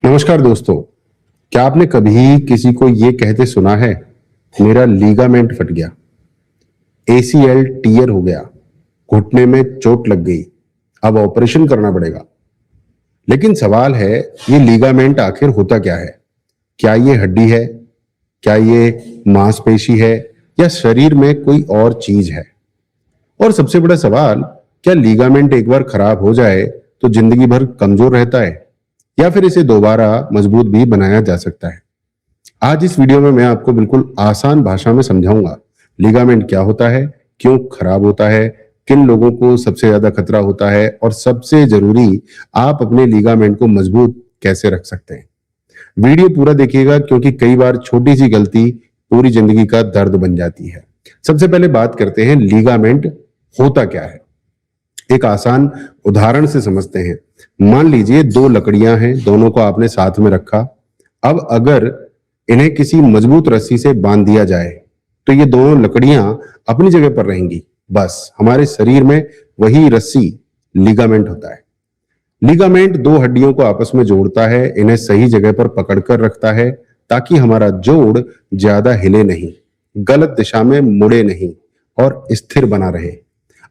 नमस्कार दोस्तों। क्या आपने कभी किसी को ये कहते सुना है, मेरा लीगामेंट फट गया, एसीएल टीयर हो गया, घुटने में चोट लग गई, अब ऑपरेशन करना पड़ेगा। लेकिन सवाल है, ये लीगामेंट आखिर होता क्या है? क्या ये हड्डी है? क्या ये मांसपेशी है? या शरीर में कोई और चीज है? और सबसे बड़ा सवाल, क्या लीगामेंट एक बार खराब हो जाए तो जिंदगी भर कमजोर रहता है, या फिर इसे दोबारा मजबूत भी बनाया जा सकता है? आज इस वीडियो में मैं आपको बिल्कुल आसान भाषा में समझाऊंगा लिगामेंट क्या होता है, क्यों खराब होता है, किन लोगों को सबसे ज्यादा खतरा होता है, और सबसे जरूरी, आप अपने लिगामेंट को मजबूत कैसे रख सकते हैं। वीडियो पूरा देखिएगा, क्योंकि कई बार छोटी सी गलती पूरी जिंदगी का दर्द बन जाती है। सबसे पहले बात करते हैं लिगामेंट होता क्या है। एक आसान उदाहरण से समझते हैं। मान लीजिए दो लकड़ियां हैं, दोनों को आपने साथ में रखा। अब अगर इन्हें किसी मजबूत रस्सी से बांध दिया जाए तो ये दोनों लकड़ियां अपनी जगह पर रहेंगी। बस हमारे शरीर में वही रस्सी लिगामेंट होता है। लिगामेंट दो हड्डियों को आपस में जोड़ता है, इन्हें सही जगह पर पकड़कर रखता है ताकि हमारा जोड़ ज्यादा हिले नहीं, गलत दिशा में मुड़े नहीं और स्थिर बना रहे।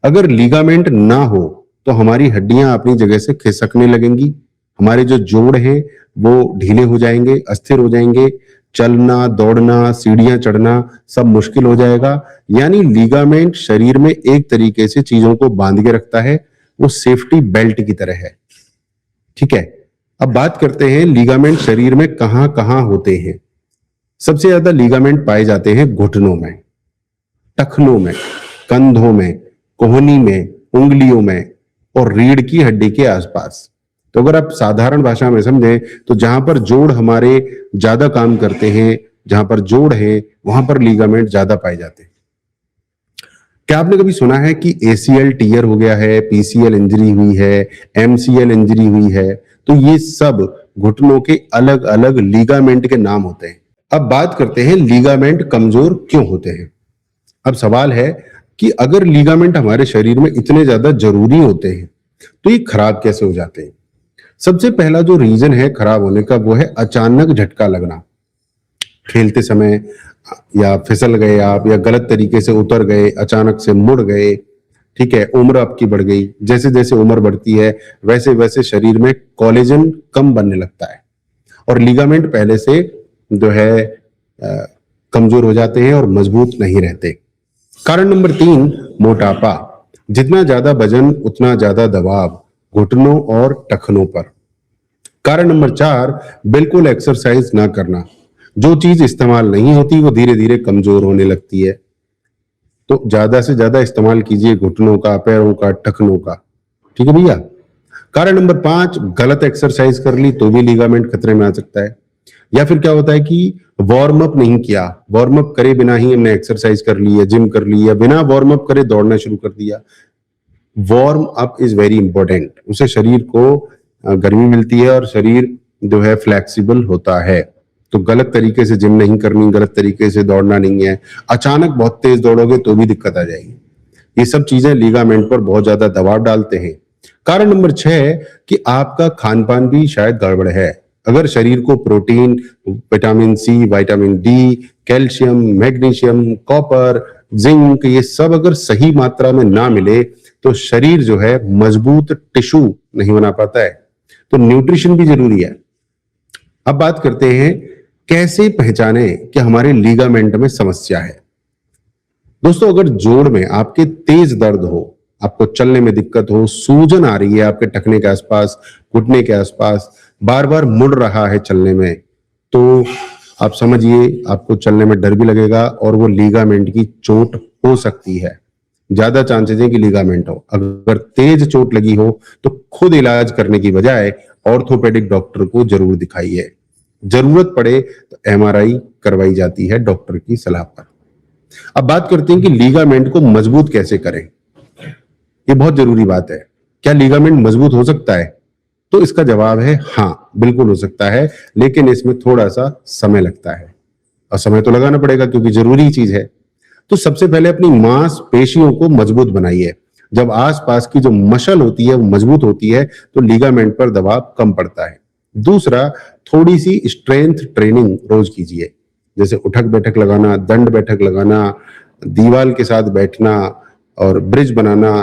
अगर लिगामेंट ना हो तो हमारी हड्डियां अपनी जगह से खिसकने लगेंगी, हमारे जो जोड़ हैं वो ढीले हो जाएंगे, अस्थिर हो जाएंगे, चलना दौड़ना सीढ़ियां चढ़ना सब मुश्किल हो जाएगा। यानी लिगामेंट शरीर में एक तरीके से चीजों को बांध के रखता है, वो सेफ्टी बेल्ट की तरह है। ठीक है, अब बात करते हैं लिगामेंट शरीर में कहां कहां होते हैं। सबसे ज्यादा लिगामेंट पाए जाते हैं घुटनों में, टखनों में, कंधों में, कोहनी में, उंगलियों में और रीढ़ की हड्डी के आसपास। तो अगर आप साधारण भाषा में समझें तो जहां पर जोड़ हमारे ज्यादा काम करते हैं, जहां पर जोड़ है वहां पर लिगामेंट ज्यादा पाए जाते हैं। क्या आपने कभी सुना है कि एसीएल टीयर हो गया है, पीसीएल इंजरी हुई है, एमसीएल इंजरी हुई है? तो ये सब घुटनों के अलग अलग लिगामेंट के नाम होते हैं। अब बात करते हैं लिगामेंट कमजोर क्यों होते हैं। अब सवाल है कि अगर लिगामेंट हमारे शरीर में इतने ज्यादा जरूरी होते हैं तो ये खराब कैसे हो जाते हैं। सबसे पहला जो रीजन है खराब होने का वो है अचानक झटका लगना। खेलते समय या फिसल गए आप, या गलत तरीके से उतर गए, अचानक से मुड़ गए। ठीक है, उम्र आपकी बढ़ गई, जैसे जैसे उम्र बढ़ती है वैसे वैसे शरीर में कोलेजन कम बनने लगता है और लिगामेंट पहले से जो है कमजोर हो जाते हैं और मजबूत नहीं रहते। कारण नंबर 3, मोटापा। जितना ज्यादा वजन उतना ज्यादा दबाव घुटनों और टखनों पर। कारण नंबर 4, बिल्कुल एक्सरसाइज ना करना। जो चीज इस्तेमाल नहीं होती वो धीरे धीरे कमजोर होने लगती है। तो ज्यादा से ज्यादा इस्तेमाल कीजिए घुटनों का, पैरों का, टखनों का। ठीक है भैया। कारण नंबर 5, गलत एक्सरसाइज कर ली तो भी लिगामेंट खतरे में आ सकता है। या फिर क्या होता है कि वार्म अप नहीं किया, वार्म अप करे बिना ही हमने एक्सरसाइज कर ली या जिम कर ली, या बिना वार्म अप करे दौड़ना शुरू कर दिया। Warm up is very important. उससे शरीर को गर्मी मिलती है और शरीर जो है फ्लेक्सिबल होता है। तो गलत तरीके से जिम नहीं करनी, गलत तरीके से दौड़ना नहीं है। अचानक बहुत तेज दौड़ोगे तो भी दिक्कत आ जाएगी। ये सब चीजें लिगामेंट पर बहुत ज्यादा दबाव डालते हैं। कारण नंबर 6 कि आपका खान पान भी शायद गड़बड़ है। अगर शरीर को protein, vitamin C, vitamin D, calcium, magnesium, copper, zinc, ये सब अगर सही मात्रा में ना मिले तो शरीर जो है मजबूत टिश्यू नहीं बना पाता है। तो न्यूट्रिशन भी जरूरी है। अब बात करते हैं कैसे पहचाने कि हमारे लिगामेंट में समस्या है। दोस्तों, अगर जोड़ में आपके तेज दर्द हो, आपको चलने में दिक्कत हो, सूजन आ रही है आपके टखने के आसपास, घुटने के आसपास, बार बार मुड़ रहा है चलने में, तो आप समझिए आपको चलने में डर भी लगेगा और वो लिगामेंट की चोट हो सकती है। ज्यादा चांसेस है कि लिगामेंट हो। अगर तेज चोट लगी हो तो खुद इलाज करने की बजाय ऑर्थोपेडिक डॉक्टर को जरूर दिखाइए। जरूरत पड़े तो एमआरआई करवाई जाती है डॉक्टर की सलाह पर। अब बात करते हैं कि लिगामेंट को मजबूत कैसे करें। ये बहुत जरूरी बात है। क्या लिगामेंट मजबूत हो सकता है? तो इसका जवाब है हाँ, बिल्कुल हो सकता है, लेकिन इसमें थोड़ा सा समय लगता है। और समय तो लगाना पड़ेगा क्योंकि जरूरी चीज है। तो सबसे पहले अपनी मांसपेशियों को मजबूत बनाइए। जब आसपास की जो मसल होती है वो मजबूत होती है तो लिगामेंट पर दबाव कम पड़ता है। दूसरा, थोड़ी सी स्ट्रेंथ ट्रेनिंग रोज कीजिए, जैसे उठक बैठक लगाना, दंड बैठक लगाना, दीवार के साथ बैठना और ब्रिज बनाना,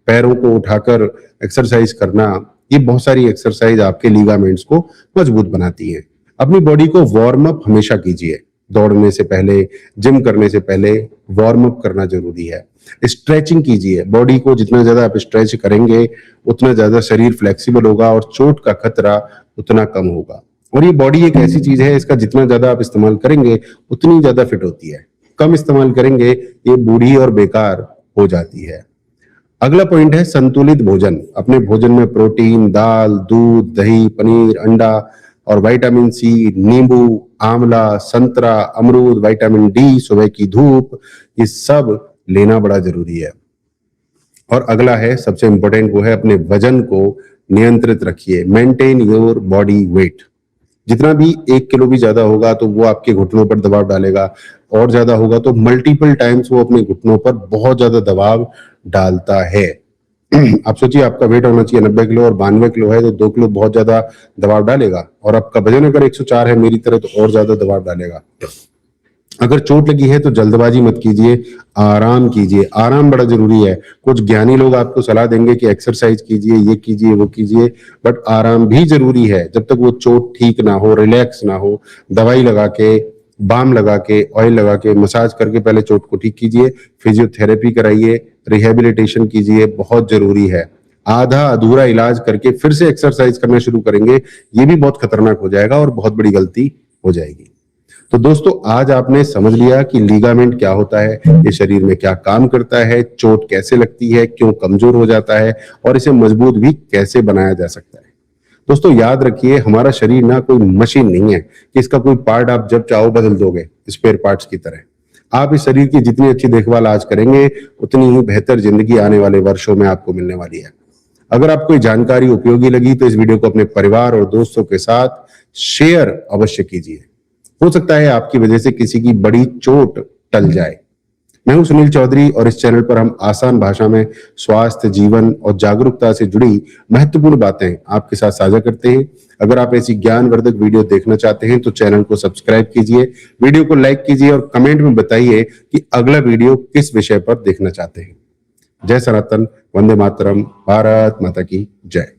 पैरों को उठाकर एक्सरसाइज करना। ये बहुत सारी एक्सरसाइज आपके लीगामेंट्स को मजबूत बनाती है। अपनी बॉडी को वार्म अप हमेशा कीजिए, दौड़ने से पहले, जिम करने से पहले वार्म अप करना जरूरी है। स्ट्रेचिंग कीजिए, बॉडी को जितना ज्यादा आप स्ट्रेच करेंगे उतना ज्यादा शरीर फ्लेक्सिबल होगा और चोट का खतरा उतना कम होगा। और ये बॉडी एक ऐसी चीज है, इसका जितना ज्यादा आप इस्तेमाल करेंगे उतनी ज्यादा फिट होती है, कम इस्तेमाल करेंगे ये बूढ़ी और बेकार हो जाती है। अगला पॉइंट है संतुलित भोजन। अपने भोजन में प्रोटीन, दाल, दूध, दही, पनीर, अंडा और विटामिन सी, नींबू, आंवला, संतरा, अमरूद, विटामिन डी, सुबह की धूप, ये सब लेना बड़ा जरूरी है। और अगला है सबसे इंपॉर्टेंट, वो है अपने वजन को नियंत्रित रखिए। Maintain your body weight. जितना भी 1 किलो भी ज्यादा होगा तो वो आपके घुटनों पर दबाव डालेगा, और ज्यादा होगा तो मल्टीपल टाइम्स वो अपने घुटनों पर बहुत ज्यादा दबाव डालता है। आप सोचिए, आपका वेट होना चाहिए 90 किलो और 92 किलो है, तो 2 किलो बहुत ज्यादा दबाव डालेगा। और आपका वजन अगर 104 है मेरी तरह, तो और ज्यादा दबाव डालेगा। अगर चोट लगी है तो जल्दबाजी मत कीजिए, आराम कीजिए। आराम बड़ा जरूरी है। कुछ ज्ञानी लोग आपको सलाह देंगे कि एक्सरसाइज कीजिए, ये कीजिए, वो कीजिए, बट आराम भी जरूरी है। जब तक वो चोट ठीक ना हो, रिलैक्स ना हो, दवाई लगा के, बाम लगा के, ऑयल लगा के, मसाज करके पहले चोट को ठीक कीजिए, फिजियोथेरेपी कराइए, रिहेबिलिटेशन कीजिए, बहुत जरूरी है। आधा अधूरा इलाज करके फिर से एक्सरसाइज करना शुरू करेंगे, ये भी बहुत खतरनाक हो जाएगा और बहुत बड़ी गलती हो जाएगी। तो दोस्तों, आज आपने समझ लिया कि लीगामेंट क्या होता है, ये शरीर में क्या काम करता है, चोट कैसे लगती है, क्यों कमजोर हो जाता है, और इसे मजबूत भी कैसे बनाया जा सकता है। दोस्तों याद रखिए, हमारा शरीर ना कोई मशीन नहीं है कि इसका कोई पार्ट आप जब चाहो बदल दोगे, स्पेयर पार्ट्स की तरह। आप इस शरीर की जितनी अच्छी देखभाल आज करेंगे, उतनी ही बेहतर जिंदगी आने वाले वर्षों में आपको मिलने वाली है। अगर आपको ये जानकारी उपयोगी लगी तो इस वीडियो को अपने परिवार और दोस्तों के साथ शेयर अवश्य कीजिए। हो सकता है आपकी वजह से किसी की बड़ी चोट टल जाए। मैं हूं सुनील चौधरी और इस चैनल पर हम आसान भाषा में स्वास्थ्य, जीवन और जागरूकता से जुड़ी महत्वपूर्ण बातें आपके साथ साझा करते हैं। अगर आप ऐसी ज्ञानवर्धक वीडियो देखना चाहते हैं तो चैनल को सब्सक्राइब कीजिए, वीडियो को लाइक कीजिए और कमेंट में बताइए कि अगला वीडियो किस विषय पर देखना चाहते हैं। जय सनातन, वंदे मातरम, भारत माता की जय।